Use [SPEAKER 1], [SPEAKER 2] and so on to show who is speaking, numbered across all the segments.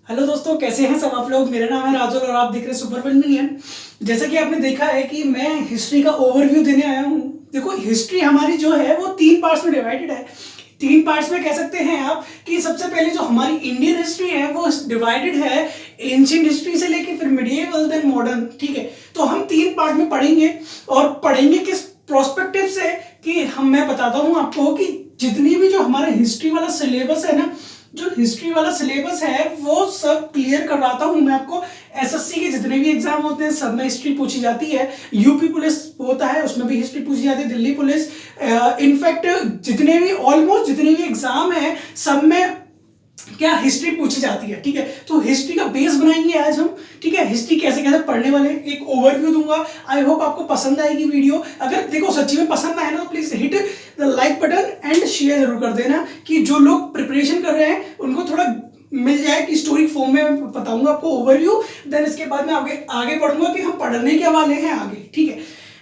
[SPEAKER 1] Hello दोस्तों, कैसे हैं सब आप लोग। मेरा नाम है राजुल और आप देख रहे हैं सुपर वर्ल्ड मिलियन। जैसा कि आपने देखा है कि मैं हिस्ट्री का ओवरव्यू देने आया हूँ। देखो, हिस्ट्री हमारी जो है वो 3 पार्ट्स में डिवाइडेड है। 3 पार्ट्स में कह सकते हैं आप कि सबसे पहले जो हमारी इंडियन हिस्ट्री है वो डिवाइडेड है एंशिएंट हिस्ट्री से लेके फिर मिडिएवल देन मॉडर्न। ठीक है, तो हम 3 पार्ट में पढ़ेंगे और पढ़ेंगे किस प्रोस्पेक्टिव से कि मैं बताता हूँ आपको कि जितनी भी जो हमारा हिस्ट्री वाला सिलेबस है ना, जो हिस्ट्री वाला सिलेबस है वो सब क्लियर करवाता हूं मैं आपको। एसएससी के जितने भी एग्जाम होते हैं सब में हिस्ट्री पूछी जाती है। यूपी पुलिस होता है उसमें भी हिस्ट्री पूछी जाती है, दिल्ली पुलिस, इनफैक्ट जितने भी ऑलमोस्ट जितने भी एग्जाम है सब में क्या हिस्ट्री पूछी जाती है। ठीक है, तो हिस्ट्री का बेस बनाएंगे आज हम। ठीक है, हिस्ट्री कैसे कैसे पढ़ने वाले एक ओवरव्यू दूंगा। आई होप आपको पसंद आएगी वीडियो। अगर देखो सच्ची में पसंद आए ना तो please hit the like button and share जरूर कर देना कि जो लोग प्रिपरेशन कर रहे हैं उनको थोड़ा मिल जाए कि स्टोरी फॉर्म में मैं बताऊंगा आपको ओवरव्यू। देन इसके बाद में आगे बढ़ूंगा कि हम पढ़ने के वाले हैं आगे। ठीक है,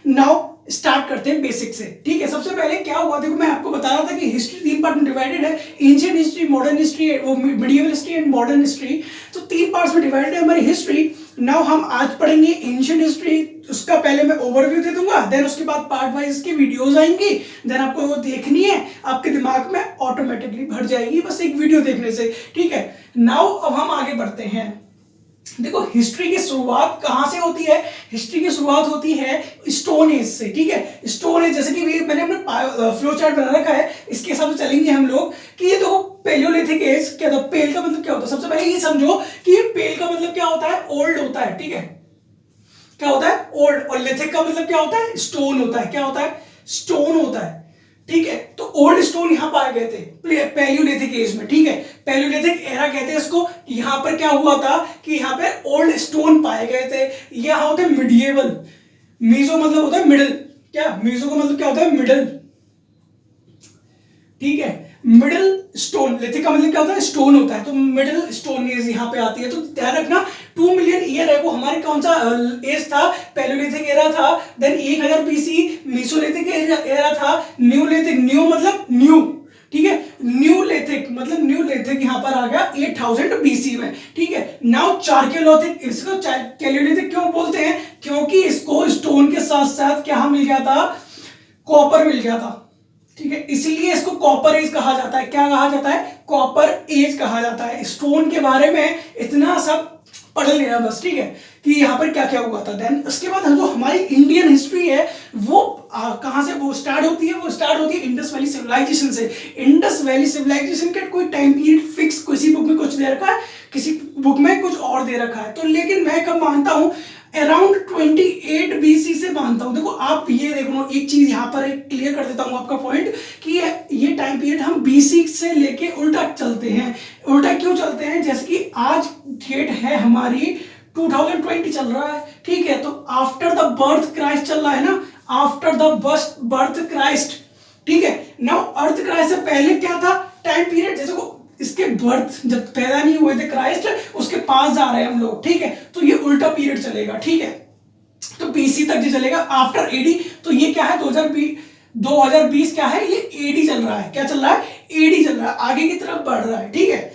[SPEAKER 1] नाउ स्टार्ट करते हैं बेसिक से। ठीक है, सबसे पहले क्या हुआ, देखो मैं आपको बता रहा था कि हिस्ट्री 3 पार्ट में डिवाइडेड है, एंशिएंट हिस्ट्री, मॉडर्न हिस्ट्री, वो medieval history and modern history. तो 3 पार्ट्स में डिवाइडेड है हमारी हिस्ट्री। नाउ हम आज पढ़ेंगे एंशिएंट हिस्ट्री। उसका पहले मैं ओवरव्यू दे दूंगा, देन उसके बाद पार्ट वाइज की वीडियोस आएंगी, देन आपको वो देखनी है, आपके दिमाग में ऑटोमेटिकली भर जाएगी बस एक वीडियो देखने से। ठीक है, नाउ अब हम आगे बढ़ते हैं। देखो, हिस्ट्री की शुरुआत कहां से होती है। हिस्ट्री की शुरुआत होती है स्टोन एज से। ठीक है, स्टोन एज जैसे कि मैंने अपने फ्लो चार्ट बना रखा है, इसके हिसाब से चलेंगे हम लोग कि ये देखो पेलियोलिथिक एज क्या था। पेल का मतलब क्या होता है, सबसे पहले ये समझो कि पेल का मतलब क्या होता है, ओल्ड होता है। ठीक है, क्या होता है, ओल्ड। और लिथिक का मतलब क्या होता है, स्टोन होता है। क्या होता है, स्टोन होता है। ठीक है, तो ओल्ड स्टोन यहां पाए गए थे पैलियोलिथिक एज में। ठीक है, पैलियोलिथिक एरा कहते हैं इसको। यहां पर क्या हुआ था कि यहां पे ओल्ड स्टोन पाए गए थे। यहां होते मिडिएवल। मीजो मतलब होता है मिडिल। क्या मीजो का मतलब क्या होता है, मिडिल। ठीक है, मिडिल स्टोन। लिथिक का मतलब क्या होता है, स्टोन होता है। तो मिडिल स्टोन एज यहाँ पे आती है। तो ध्यान रखना 2 मिलियन ईयर है वो हमारे कौन सा एज था, पैलियोलिथिक एरा था। देन 1000 बीसी मीसोलिथिक एरा था। न्यूलिथिक, न्यू मतलब न्यू। ठीक है, न्यूलिथिक मतलब न्यूलिथिक यहां पर आ गया 8000 बीसी में। ठीक है, नाउ चारकोलिथिक। इसको चारकोलिथिक क्यों बोलते हैं, क्योंकि इसको स्टोन के साथ साथ क्या मिल गया था, कॉपर मिल गया था। ठीक है, इसलिए इसको कॉपर एज कहा जाता है। क्या कहा जाता है, कॉपर एज कहा जाता है। स्टोन के बारे में इतना सब पढ़ लेना बस। ठीक है, कि यहाँ पर क्या क्या हुआ था। देन उसके बाद जो हमारी इंडियन हिस्ट्री है वो कहां से वो स्टार्ट होती है, वो स्टार्ट होती है इंडस वैली सिविलाइजेशन से। इंडस वैली सिविलाइजेशन का कोई टाइम पीरियड फिक्स किसी बुक में कुछ दे रखा है, किसी बुक में कुछ और दे रखा है। तो लेकिन मैं कब मानता हूं, अराउंड 28 बीसी से मानता हूं। देखो आप ये देखो, एक चीज यहां पर एक क्लियर कर देता हूं आपका पॉइंट कि ये टाइम पीरियड हम बीसी से लेके उल्टा चलते हैं। उल्टा क्यों चलते हैं, जैसे कि आज डेट है हमारी 2020 चल रहा है। ठीक है, तो आफ्टर द बर्थ क्राइस्ट चल रहा है ना, आफ्टर द बर्थ क्राइस्ट। ठीक है, नाउ अर्थ क्राइस्ट से पहले क्या था टाइम पीरियड, जैसे को इसके बर्थ जब पैदा नहीं हुए थे क्राइस्ट, उसके पास जा रहे हैं हम लोग। ठीक है, तो ये उल्टा पीरियड चलेगा। ठीक है, तो बीसी तक जो चलेगा आफ्टर एडी। तो ये क्या है, 2020 क्या है, ये एडी चल रहा है। क्या चल रहा है, एडी चल रहा है, आगे की तरफ बढ़ रहा है। ठीक है,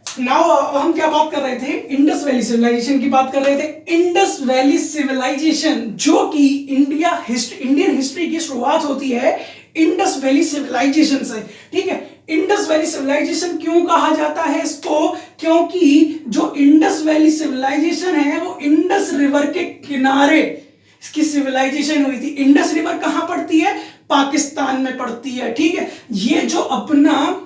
[SPEAKER 1] नाउ हम क्या बात कर रहे थे, इंडस वैली सिविलाइजेशन की बात कर रहे थे। इंडस वैली सिविलाइजेशन जो कि इंडियन हिस्ट्री की शुरुआत होती है इंडस वैली सिविलाइजेशन से। ठीक है, इंडस वैली सिविलाइजेशन क्यों कहा जाता है इसको, क्योंकि जो इंडस वैली सिविलाइजेशन है वो इंडस रिवर के किनारे इसकी सिविलाइजेशन हुई थी। इंडस रिवर कहां पड़ती है, पाकिस्तान में पड़ती है। ठीक है, ये जो अपना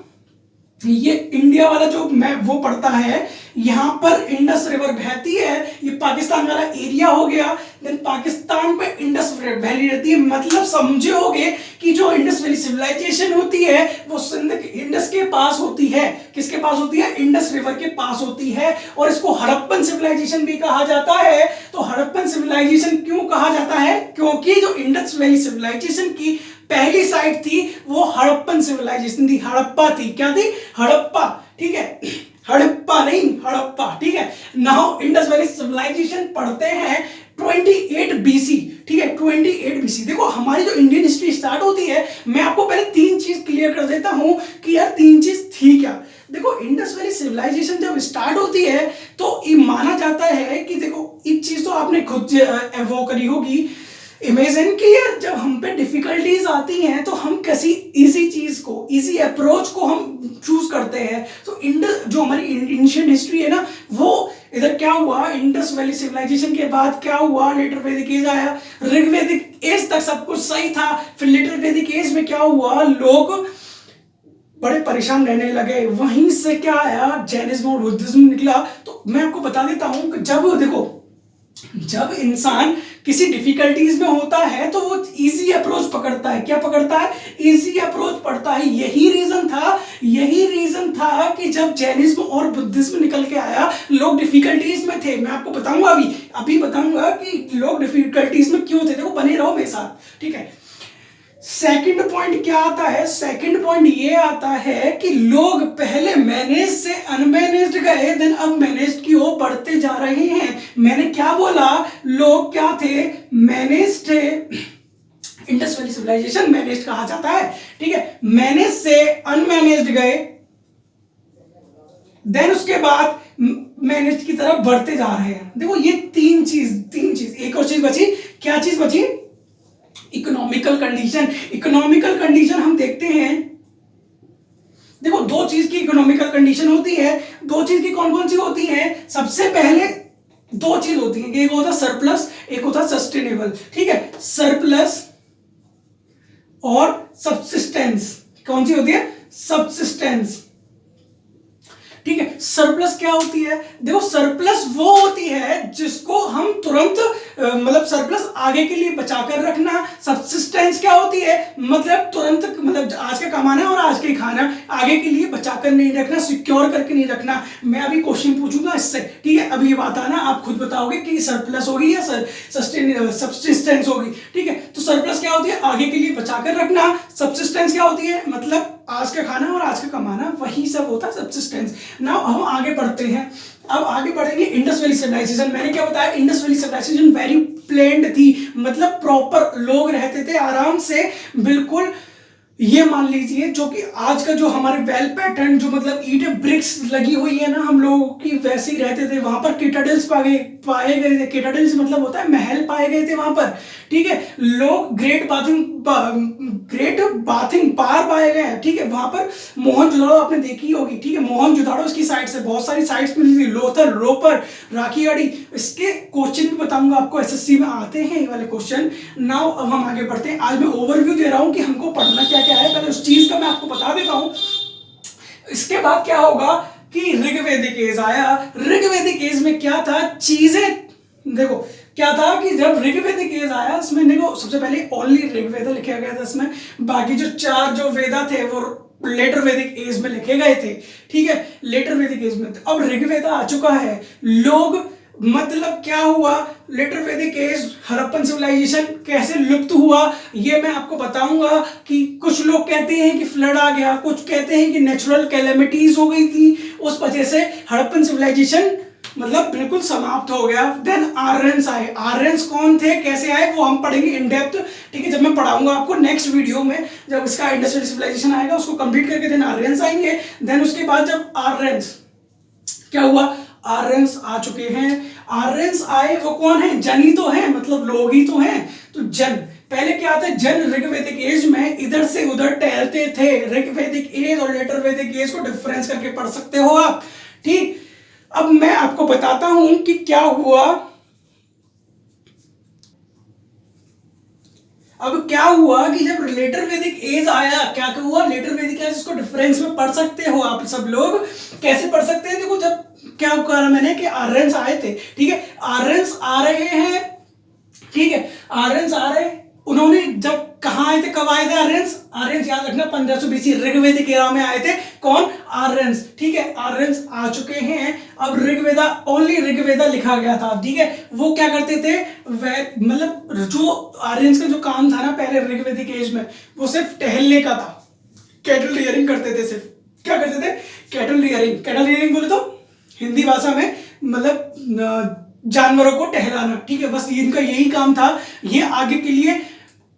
[SPEAKER 1] ये इंडिया वाला जो मैप वो पड़ता है, यहां पर इंडस रिवर बहती है, ये पाकिस्तान वाला एरिया हो गया। देन पाकिस्तान पे इंडस वैली रहती है। मतलब समझोगे कि जो इंडस वैली सिविलाइजेशन होती है वो सिंध इंडस के पास होती है। किसके पास होती है, इंडस रिवर के पास होती है। और इसको हड़प्पन सिविलाइजेशन भी कहा जाता है। तो हड़प्पन सिविलाइजेशन क्यों कहा जाता है, क्योंकि जो इंडस वैली सिविलाइजेशन की पहली साइट थी वो हड़प्पन सिविलाइजेशन थी। हड़प्पा थी, क्या थी, हड़प्पा। ठीक है, हड़प्पा नहीं, हड़प्पा। ठीक है, नाउ इंडस वैली सिविलाइजेशन पढ़ते हैं 28 बीसी। ठीक है, 28 बीसी। देखो हमारी जो इंडियन हिस्ट्री स्टार्ट होती है, मैं आपको पहले 3 चीज क्लियर कर देता हूं कि यार 3 चीज थी क्या। देखो इंडस वैली सिविलाइजेशन जब स्टार्ट होती है तो ये माना जाता है कि देखो एक चीज तो आपने खुद वो करी होगी इमेजिन कि यार जब हम पे डिफिकल्टीज आती हैं तो हम कैसी इजी चीज को, इजी अप्रोच को हम चूज करते हैं। तो इंडस जो हमारी एंशिएंट हिस्ट्री है ना, वो इधर क्या हुआ, इंडस वैली सिविलाइजेशन के बाद क्या हुआ, लेटर वैदिक एज आया, ऋग्वेदिक एज तक सब कुछ सही था, फिर लेटर वैदिक एज में क्या हुआ, लोग बड़े परेशान रहने लगे, वहीं से क्या आया, जैनिज्म और बुद्धिज्म निकला। तो मैं आपको बता देता हूं कि जब देखो जब इंसान किसी डिफिकल्टीज में होता है तो वो इजी अप्रोच पकड़ता है। क्या पकड़ता है? इजी अप्रोच पड़ता है। यही रीजन था कि जब जैनिज्म और बुद्धिज्म निकल के आया, लोग डिफिकल्टीज में थे। मैं आपको बताऊंगा अभी बताऊंगा कि लोग डिफिकल्टीज में क्यों थे। देखो बने रहो मेरे साथ, ठीक है। सेकंड पॉइंट क्या आता है? सेकंड पॉइंट ये आता है कि लोग पहले मैनेज से अनमैनेज्ड गए, देन अब मैनेज्ड की ओर बढ़ते जा रहे हैं। मैंने क्या बोला? लोग क्या थे? मैनेज थे। इंडस वैली सिविलाइजेशन मैनेज कहा जाता है, ठीक है। मैनेज से अनमैनेज्ड गए, देन उसके बाद मैनेज की तरफ बढ़ते जा रहे हैं। देखो ये तीन चीज। एक और चीज बची। क्या चीज बची? इकोनॉमिकल कंडीशन हम देखते हैं। देखो दो चीज की इकोनॉमिकल कंडीशन होती है। दो चीज की कौन कौन सी होती है? सबसे पहले दो चीज होती है, एक होता है सरप्लस, एक होता है सस्टेनेबल, ठीक है। सरप्लस और सब्सिस्टेंस। कौन सी होती है? सब्सिस्टेंस, ठीक है। सरप्लस क्या होती है? देखो सरप्लस वो होती है जिसको हम तुरंत मतलब सरप्लस आगे के लिए बचाकर रखना। सब्सिस्टेंस क्या होती है? मतलब तुरंत, मतलब आज का कमाना और आज का ही खाना, आगे के लिए बचाकर नहीं रखना, सिक्योर करके नहीं रखना। मैं अभी क्वेश्चन पूछूंगा इससे, ठीक है। अभी ये बात आना, आप खुद बताओगे कि सरप्लस होगी या सब्सिस्टेंस होगी, ठीक है। तो सरप्लस क्या होती है? आगे के लिए बचाकर रखना। सब्सिस्टेंस क्या होती है? मतलब आज का खाना और आज का कमाना, वही सब होता है सब्सिस्टेंस। नाउ हम आगे बढ़ते हैं। अब आगे बढ़ेंगे इंडस वैली सिविलाइजेशन। मैंने क्या बताया? इंडस वैली सिविलाइजेशन वेरी प्लेन्ड थी, मतलब प्रॉपर लोग रहते थे आराम से, बिल्कुल। ये मान लीजिए जो कि आज का जो हमारे वेल पैटर्न, जो मतलब ईंटें ब्रिक्स लगी हुई है ना हम लोगों की, वैसे ही रहते थे। वहां पर किटाडल्स पाए गए थे। किटाडल्स मतलब होता है महल पाए गए थे वहां पर, ठीक है। लोग ग्रेट बाथिंग पार पाए गए हैं, ठीक है। वहां पर मोहनजोदड़ो आपने देखी होगी, ठीक है। मोहनजोदड़ो इसकी साइड से बहुत सारी साइट्स मिली थी, लोथल, रोपर, राखीगढ़ी। इसके क्वेश्चन भी बताऊंगा आपको, एसएससी में आते हैं ये वाले क्वेश्चन। नाउ अब हम आगे बढ़ते हैं। आज मैं ओवरव्यू दे रहा हूं कि हमको पढ़ना क्या क्या है, पहले उस चीज का मैं आपको बता देता हूं। इसके बाद क्या होगा कि ऋग्वेदिक एज आया। ऋग्वेदिक एज में क्या था? चीजें देखो क्या था कि जब ऋग्वेदिक एज आया, इसमें देखो सबसे पहले ओनली ऋग्वेद लिखा गया था इसमें। बाकी जो चार जो वेदा थे वो लेटर वैदिक एज में लिखे गए थे, ठीक है। लेटर वैदिक एज में अब ऋग्वेद आ चुका है। लोग मतलब क्या हुआ? लेटर वैदिक एज, हड़प्पन सिविलाइजेशन कैसे लुप्त हुआ, ये मैं आपको बताऊंगा। कि कुछ लोग कहते हैं कि फ्लड आ गया, कुछ कहते हैं कि नेचुरल कैलेमिटीज हो गई थी, उस वजह से हड़प्पन सिविलाइजेशन मतलब बिल्कुल समाप्त हो गया। देन आर्यंस आए। आर्यंस कौन थे, कैसे आए, वो हम पढ़ेंगे इन डेप्थ, ठीक है। जब मैं पढ़ाऊंगा आपको नेक्स्ट वीडियो में, जब इसका इंडस वैली सिविलाइजेशन आएगा उसको कंप्लीट करके देन आर्यंस आएंगे। देन उसके बाद जब आर्यंस क्या हुआ, आर्यंस आ चुके हैं। आर्यंस आए, वो कौन है? जन ही तो है, मतलब लोग ही तो हैं। तो जन पहले क्या था? जन ऋग्वेदिक एज में इधर से उधर टहलते थे। ऋग्वेदिक एज और लेटर वैदिक एज को डिफरेंस करके पढ़ सकते हो आप, ठीक। अब मैं आपको बताता हूं कि क्या हुआ। अब क्या हुआ कि जब लेटर वैदिक एज आया, क्या हुआ? लेटर वैदिक एज, इसको डिफरेंस में पढ़ सकते हो आप सब लोग। कैसे पढ़ सकते हैं? देखो जब क्या कहा मैंने कि आर्यंस आए थे, ठीक है। आर्यंस आ रहे हैं, ठीक है। आर्यंस आ रहे, उन्होंने जब कहां आए थे, कब आए थे आर्यंस? आर्यंस याद रखना 1500 बीसी ऋग्वेदिक एरा में आए थे। कौन? आर्यंस, ठीक है। आर्यंस आ चुके हैं। अब ऋग्वेदा, ओनली ऋग्वेदा लिखा गया था, ठीक है। वो क्या करते थे? मतलब जो आर्यंस का जो काम था ना पहले ऋग्वेदिक एज में, वो सिर्फ टहलने का था। कैटल रियरिंग करते थे सिर्फ। क्या करते थे? Cattle rearing. कैटल रियरिंग बोले तो हिंदी भाषा में मतलब जानवरों को टहलाना, ठीक है। बस इनका यही काम था। ये आगे के लिए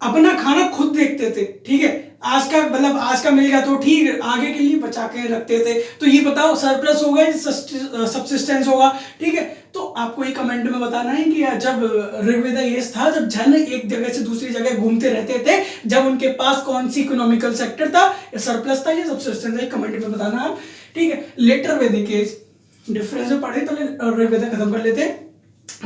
[SPEAKER 1] अपना खाना खुद देखते थे, ठीक है। आज का मतलब आज का मिल गया तो ठीक है, आगे के लिए बचा के रखते थे। तो ये बताओ सरप्लस होगा या सबसिस्टेंस होगा, ठीक है। तो आपको ये कमेंट में बताना है कि जब ऋग्वेद एज था, जब जन एक जगह से दूसरी जगह घूमते रहते थे, जब उनके पास कौन सी इकोनॉमिकल सेक्टर था, या सरप्लस था या सबसिस्टेंस था, कमेंट में बताना आप, ठीक है। लेटर वैदिक एज डिफरेंस में पढ़े, पहले ऋग्वेद खत्म कर लेते हैं।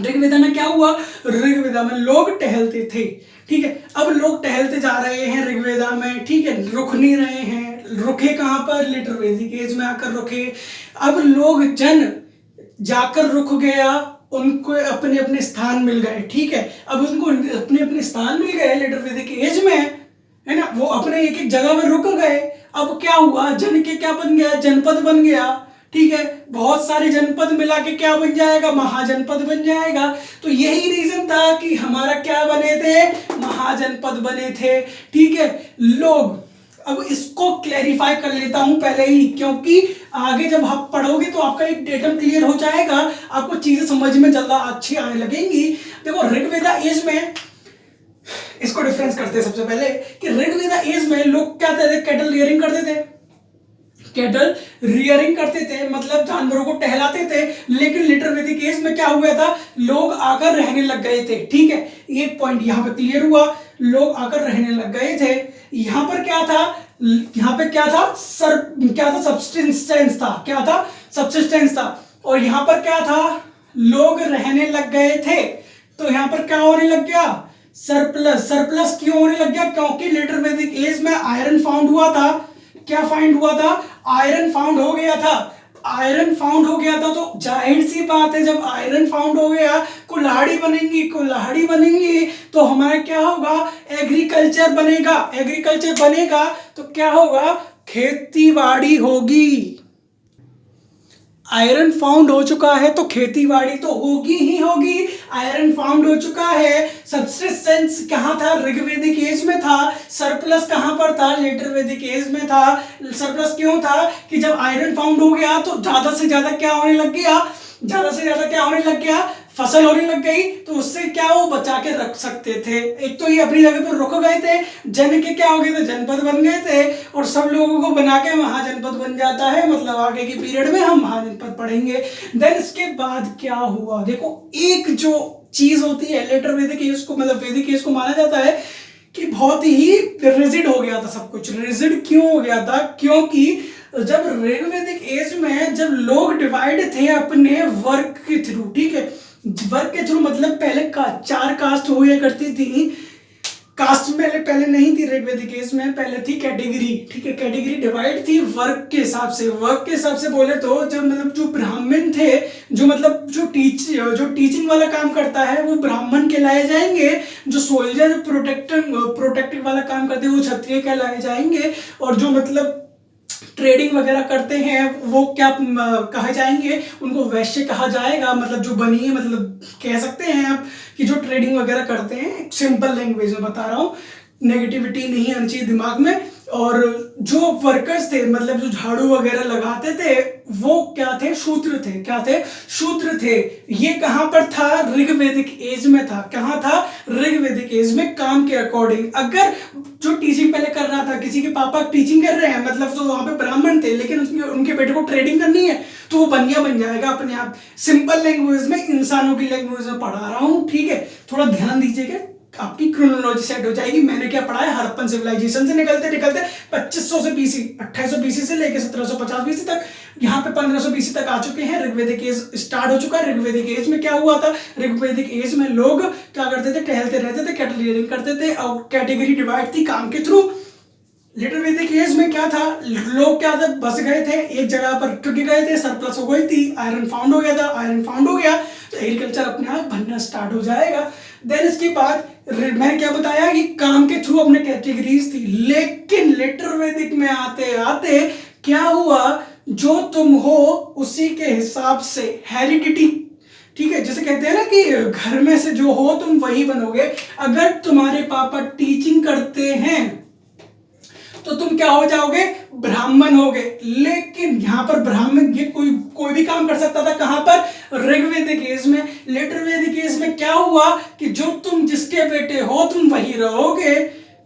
[SPEAKER 1] ऋग्वेदा में क्या हुआ, ऋग्वेदा में लोग टहलते थे, ठीक है। अब लोग टहलते जा रहे हैं ऋग्वेदा में, ठीक है, रुक नहीं रहे हैं। रुके कहां पर, लेटर वैदिक एज में आकर रुके। अब लोग जन जाकर रुक गया, उनको अपने अपने स्थान मिल गए, ठीक है। अब उनको अपने अपने स्थान मिल गए लेटर वैदिक एज में, है ना, वो अपने एक एक जगह में रुक गए। अब क्या हुआ, जन के क्या बन गया, जनपद बन गया, ठीक है। बहुत सारे जनपद मिला के क्या बन जाएगा, महाजनपद बन जाएगा। तो यही रीजन था कि हमारा क्या बने थे, महाजनपद बने थे, ठीक है। लोग, अब इसको क्लैरिफाई कर लेता हूं पहले ही, क्योंकि आगे जब आप पढ़ोगे तो आपका एक डेटम क्लियर हो जाएगा, आपको चीजें समझ में ज्यादा अच्छी आने लगेंगी। देखो ऋग्वेदा एज में, इसको डिफरेंस करते हैं सबसे पहले कि ऋग्वेदा एज में लोग क्या करते थे, कैटल रियरिंग करते थे, कैटल रियरिंग करते थे, मतलब जानवरों को टहलाते थे। लेकिन लेटर वैदिक एज में क्या हुआ था, लोग आकर रहने लग गए थे, ठीक है। एक पॉइंट यहां पे क्लियर हुआ, लोग आकर रहने लग गए थे। यहां पर क्या था, यहां पे क्या था, क्या था, सब्सिस्टेंस था, क्या था, सब्सिस्टेंस था। और यहां पर क्या था, लोग रहने लग गए थे। तो यहां पर क्या होने लग गया, सरप्लस। सरप्लस क्यों होने लग गया, क्योंकि लेटर वैदिक एज में आयरन फाउंड हुआ था। क्या फाइंड हुआ था, आयरन फाउंड हो गया था। आयरन फाउंड हो गया था, तो जाहिर सी बात है जब आयरन फाउंड हो गया, कुल्हाड़ी बनेंगी, कुल्हाड़ी बनेंगी तो हमारा क्या होगा, एग्रीकल्चर बनेगा। एग्रीकल्चर बनेगा तो क्या होगा, खेती बाड़ी होगी। आयरन फाउंड हो चुका है तो खेतीबाड़ी तो होगी ही होगी। आयरन फाउंड हो चुका है, सब्सिस्टेंस कहां था, ऋग्वेदिक एज में था। सरप्लस कहां पर था, लेटर वैदिक एज में था। सरप्लस क्यों था कि जब आयरन फाउंड हो गया तो ज्यादा से ज्यादा क्या होने लग गया, ज्यादा से ज्यादा क्या होने लग गया, फसल होने लग गई। तो उससे क्या वो बचा के रख सकते थे। एक तो ये अपनी जगह पर रुक गए थे, जन के क्या हो गए थे, जनपद बन गए थे, और सब लोगों को बना के महाजनपद बन जाता है। मतलब आगे की पीरियड में हम महाजनपद पढ़ेंगे। देन इसके बाद क्या हुआ, देखो एक जो चीज होती है लेटर वैदिक एज को, मतलब वैदिक एज को माना जाता है कि बहुत ही रिजिड हो गया था सब कुछ। रिजिड क्यों हो गया था, क्योंकि जब ऋग्वेदिक एज में जब लोग डिवाइड थे अपने वर्क के थ्रू, ठीक है, वर्क के थ्रू, मतलब पहले चार कास्ट हुआ करती थी। कास्ट पहले नहीं थी ऋग्वेदिक एज में, पहले थी कैटेगरी, ठीक है। कैटेगरी डिवाइड थी वर्क के हिसाब से। वर्क के हिसाब से बोले तो जब मतलब जो ब्राह्मण थे, जो मतलब जो टीचिंग वाला काम करता है वो ब्राह्मण कहलाए जाएंगे। जो सोल्जर प्रोटेक्टिव वाला काम करते हैं वो क्षत्रिय कहलाए जाएंगे। और जो मतलब ट्रेडिंग वगैरह करते हैं वो क्या कहा जाएंगे, उनको वैश्य कहा जाएगा। मतलब जो बनिए, मतलब कह सकते हैं आप कि जो ट्रेडिंग वगैरह करते हैं, सिंपल लैंग्वेज में बता रहा हूँ, नेगेटिविटी नहीं आनी चाहिए दिमाग में। और जो वर्कर्स थे, मतलब जो झाड़ू वगैरह लगाते थे, वो क्या थे, शूद्र थे। क्या थे, शूद्र थे। ये कहां पर था, ऋग्वेदिक एज में था। कहां था, ऋग्वेदिक एज में, काम के अकॉर्डिंग। अगर जो टीचिंग पहले कर रहा था, किसी के पापा टीचिंग कर रहे हैं, मतलब तो वहां पे ब्राह्मण थे, लेकिन उनके बेटे को ट्रेडिंग करनी है तो वो बनिया बन जाएगा अपने आप। सिंपल लैंग्वेज में, इंसानों की लैंग्वेज में पढ़ा रहा हूं, ठीक है। थोड़ा ध्यान दीजिएगा, आपकी क्रोनोलॉजी सेट हो जाएगी। मैंने क्या पढ़ा है, हड़प्पन सिविलाइजेशन से निकलते निकलते 2500 से बीसी, 2800 बीसी से लेकर 1750 बीसी तक, यहाँ पे 1500 बीसी तक आ चुके हैं। ऋग्वेदिक एज स्टार्ट हो चुका है। ऋग्वेदिक एज में क्या हुआ था, ऋग्वेदिक एज में लोग क्या करते थे, टहलते रहते थे, कैटल रियरिंग करते थे, और कैटेगरी डिवाइड थी काम के थ्रू। लेटर वैदिक एज में क्या था, लोग क्या था, बस गए थे एक जगह पर, टिक गए थे, सरप्लस हो गई थी, आयरन फाउंड हो गया था। आयरन फाउंड हो गया तो एग्रीकल्चर अपने आप बनना स्टार्ट हो जाएगा। देन इसके बाद मैंने क्या बताया कि काम के थ्रू अपने कैटेगरीज थी। लेकिन लेटर वैदिक में आते आते क्या हुआ, जो तुम हो उसी के हिसाब से हेरिडिटी, ठीक है, जैसे कहते हैं ना कि घर में से जो हो तुम वही बनोगे। अगर तुम्हारे पापा टीचिंग करते हैं तो तुम क्या हो जाओगे, ब्राह्मण होगे। लेकिन यहां पर ब्राह्मण ये कोई भी काम कर सकता था। कहां पर, ऋग्वेदिक एज में। लेटर वैदिक एज में क्या हुआ कि जो तुम जिसके बेटे हो तुम वही रहोगे।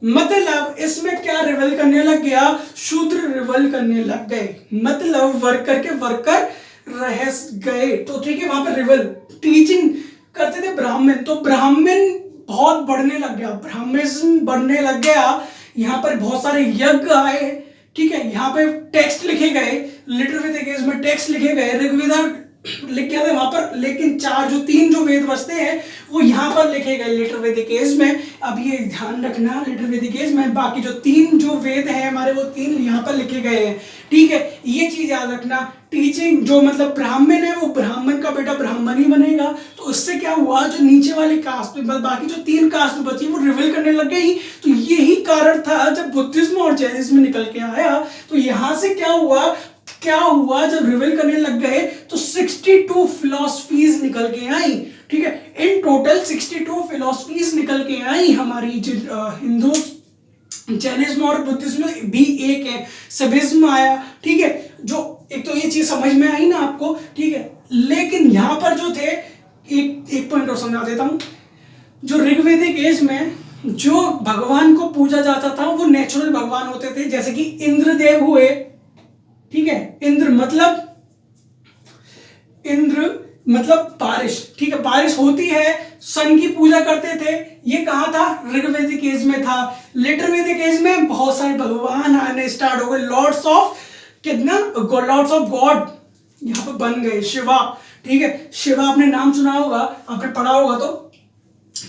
[SPEAKER 1] मतलब इसमें क्या रिवेल करने लग गया, शूद्र रिवेल करने लग गए, मतलब वर्कर के वर्कर रह गए। तो ठीक है, वहां पे रिवेल टीचिंग करते थे ब्राह्मण, तो ब्राह्मण बहुत बढ़ने लग गया, ब्राह्मणिज्म बढ़ने लग गया। यहाँ पर बहुत सारे यज्ञ आए, ठीक है, यहाँ पे टेक्स्ट लिखे गए, लिटरवेदिक एज में टेक्स्ट लिखे गए, ऋग्वेद लिख गया था वहां पर, लेकिन तीन जो वेद बचते हैं वो यहाँ पर लिखे गए लिटरवेदिक एज में। अब ये ध्यान रखना, लिटरवेदिक एज में बाकी जो तीन जो वेद हैं हमारे, वो तीन यहाँ पर लिखे गए हैं, ठीक है, ये चीज याद रखना। टीचिंग जो मतलब ब्राह्मण है वो ब्राह्मण का बेटा ब्राह्मण ही बनेगा, तो उससे क्या हुआ, जो नीचे वाली कास्ट में बाकी जो तीन कास्ट बची वो रिवेल करने लग गई। तो यही कारण था जब बुद्धिज्म और जैनिज्म निकल के आया, तो यहां से क्या हुआ जब रिवेल करने लग गए तो 62 फिलॉसफीज निकल के आई, ठीक है, इन टोटल 62 फिलॉसफीज निकल के आई हमारी हिंदू, जैनिज्म और बुद्धिज्म भी एक है, सबिज्म आया, ठीक है, जो एक तो ये चीज समझ में आई ना आपको, ठीक है। लेकिन यहां पर जो थे, एक पॉइंट और समझा देता हूं, जो ऋग्वेदिक एज में जो भगवान को पूजा जाता था वो नेचुरल भगवान होते थे, जैसे कि इंद्रदेव हुए, ठीक है, इंद्र मतलब बारिश, ठीक है, बारिश होती है, सन की पूजा करते थे, ये कहां था, ऋग्वेदिक एज में था। लिटरवेदिक एज में बहुत सारे भगवान आने स्टार्ट हो गए, लॉर्ड्स ऑफ गॉड यहां पर बन गए, शिवा, ठीक है, शिवा आपने नाम सुना होगा, आपने पढ़ा होगा, तो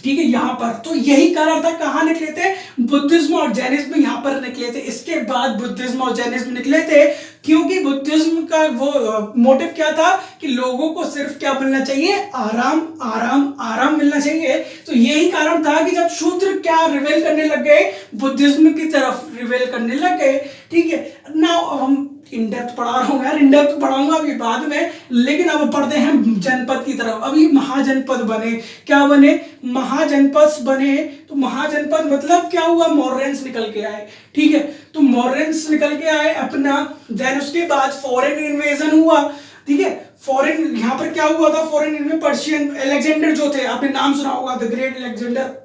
[SPEAKER 1] ठीक है, यहां पर तो यही कारण था, कहां निकले थे, बुद्धिज्म और जैनिज्म यहां पर निकले थे। इसके बाद बुद्धिज्म और जैनिज्म निकले थे, क्योंकि बुद्धिज्म का वो मोटिव क्या था कि लोगों को सिर्फ क्या मिलना चाहिए, आराम आराम आराम मिलना चाहिए। तो यही कारण था कि जब शूद्र क्या रिवेल करने लग गए, बुद्धिज्म की तरफ रिवेल करने लग गए, ठीक है। नाउ अब हम इन डेप्थ पढ़ा रहा हूं यार, इन डेप्थ पढ़ाऊंगा अभी बाद में, लेकिन अब पढ़ते हैं जनपद की तरफ। अभी महाजनपद बने, क्या बने, महाजनपद बने। तो महाजनपद मतलब क्या हुआ, मौर्यंस निकल के आए, ठीक है, तो मौर्यंस निकल के आए अपना, देन उसके बाद फॉरेन इन्वेजन हुआ, ठीक है, फॉरेन यहाँ पर क्या हुआ था, फॉरेन इन्वेजन, पर्शियन अलेक्जेंडर जो थे, आपने नाम सुना होगा, द ग्रेट अलेक्जेंडर,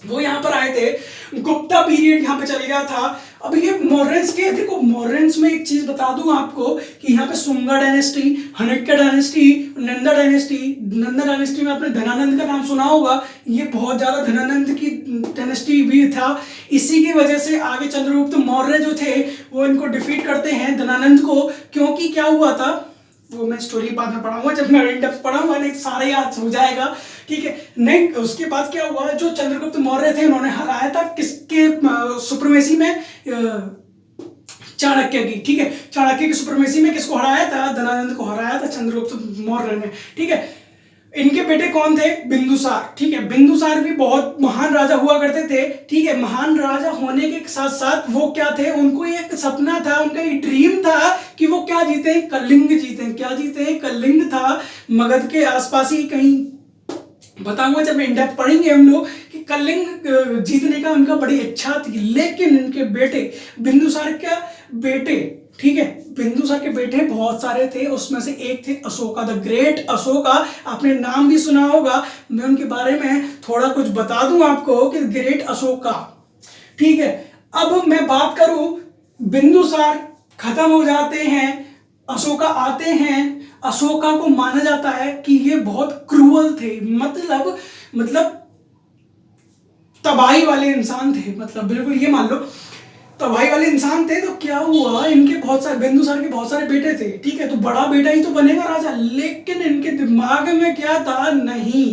[SPEAKER 1] वो यहाँ पर आए थे। गुप्ता पीरियड यहाँ पे चल गया था। अब ये मौर्यंस के, देखो मौर्यंस में एक चीज बता दूं आपको कि यहाँ पे Sunga dynasty, Haryanka dynasty, Nanda dynasty में आपने धनानंद का नाम सुना होगा, ये बहुत ज्यादा धनानंद की डायनेस्टी भी था। इसी की वजह से आगे चंद्रगुप्त मौर्य जो थे वो इनको डिफीट करते हैं धनानंद को, क्योंकि क्या हुआ था, वो मैं स्टोरी बाद में पढ़ाऊंगा, जब मैं इन डेप्थ पढ़ाऊंगा, नहीं सारा याद हो जाएगा, ठीक है। नहीं, उसके बाद क्या हुआ, जो चंद्रगुप्त मौर्य थे उन्होंने हराया था किसके सुप्रीमेसी में, चाणक्य की, ठीक है, चाणक्य की सुप्रीमेसी में किसको हराया था, धनानंद को हराया था चंद्रगुप्त मौर्य ने, ठीक है। इनके बेटे कौन थे, बिंदुसार, ठीक है, बिंदुसार भी बहुत महान राजा हुआ करते थे, ठीक है। महान राजा होने के साथ साथ वो क्या थे, उनको एक सपना था, उनका एक ड्रीम था कि वो क्या जीते, कलिंग जीते, क्या जीते, कलिंग था, मगध के आसपास ही कहीं, बताऊंगा जब इन डेप्थ पढ़ेंगे हम लोग कि कलिंग जीतने का उनका बड़ी इच्छा थी। लेकिन उनके बेटे, बिंदुसार का बेटे, ठीक है, बिंदुसार के बेटे बहुत सारे थे, उसमें से एक थे अशोका, द ग्रेट अशोका, आपने नाम भी सुना होगा, मैं उनके बारे में थोड़ा कुछ बता दूं आपको कि ग्रेट अशोका, ठीक है। अब मैं बात करूं, बिंदुसार खत्म हो जाते हैं, अशोका आते हैं। अशोका को माना जाता है कि ये बहुत क्रूअल थे, मतलब तबाही वाले इंसान थे, मतलब बिल्कुल ये मान लो तबाही वाले इंसान थे। तो क्या हुआ, इनके बहुत सारे, बिंदुसार के बहुत सारे बेटे थे, ठीक है, तो बड़ा बेटा ही तो बनेगा राजा, लेकिन इनके दिमाग में क्या था, नहीं,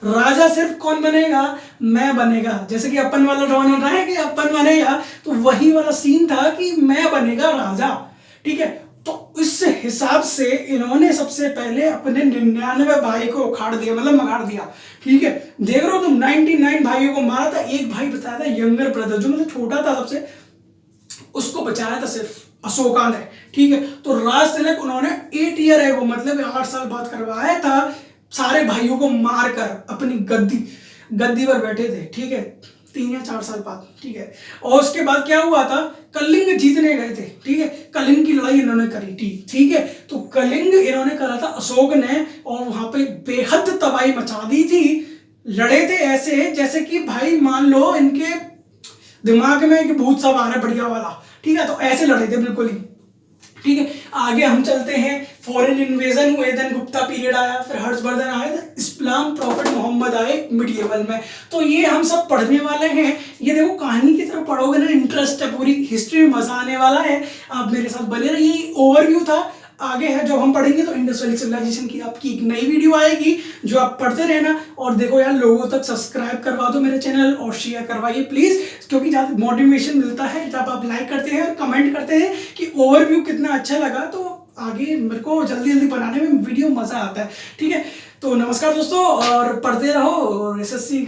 [SPEAKER 1] राजा सिर्फ कौन बनेगा, मैं बनेगा, जैसे कि अपन वाला ड्रामा हो रहा है कि अपन बनेगा, तो वही वाला सीन था कि मैं बनेगा राजा, ठीक है। तो इस हिसाब से इन्होंने सबसे पहले अपने 99 भाई को उखाड़ दिया, मतलब मगाड़ दिया, ठीक है। देख रहे हो तुम, 99 भाइयों को मारा था, एक भाई बताया था यंगर ब्रदर, जो मतलब छोटा था सबसे, उसको बचाया था सिर्फ अशोका ने, ठीक है। तो राज तिलक उन्होंने 8 ईयर है वो, मतलब 8 साल बाद करवाया था, सारे भाइयों को मारकर अपनी गद्दी पर बैठे थे, ठीक है, 3 या 4 साल बाद, ठीक है। और उसके बाद क्या हुआ था, कलिंग जीतने गए थे, ठीक है, कलिंग की लड़ाई इन्होंने करी थी, ठीक है। तो कलिंग इन्होंने करा था अशोक ने, और वहां पे बेहद तबाही मचा दी थी, लड़े थे ऐसे जैसे कि भाई मान लो इनके दिमाग में कि भूत सब आ रहा है बढ़िया वाला, ठीक है, तो ऐसे लड़े थे बिल्कुल ही, ठीक है। आगे हम चलते हैं, फॉरेन इन्वेजन हुए, देन गुप्ता पीरियड आया, फिर हर्षवर्धन आए, इस्लाम, प्रॉफिट मोहम्मद आए मिडिएवल में। तो ये हम सब पढ़ने वाले हैं। ये देखो कहानी की तरफ पढ़ोगे ना, इंटरेस्ट है, पूरी हिस्ट्री में मजा आने वाला है। आप मेरे साथ बने रहिए। ओवरव्यू था, आगे है जो हम पढ़ेंगे तो इंडस वैली सिविलाइजेशन की आपकी एक नई वीडियो आएगी जो आप पढ़ते रहना। और देखो यार, लोगों तक सब्सक्राइब करवा दो मेरे चैनल और शेयर करवाइए प्लीज, क्योंकि ज़्यादा मोटिवेशन मिलता है जब आप लाइक करते हैं और कमेंट करते हैं कि ओवरव्यू कितना अच्छा लगा, तो आगे मेरे को जल्दी जल्दी बनाने में वीडियो मजा आता है, ठीक है। तो नमस्कार दोस्तों, और पढ़ते रहो और एसएससी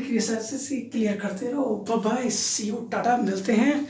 [SPEAKER 1] क्लियर करते रहो। Bye bye, see you, tata, मिलते हैं।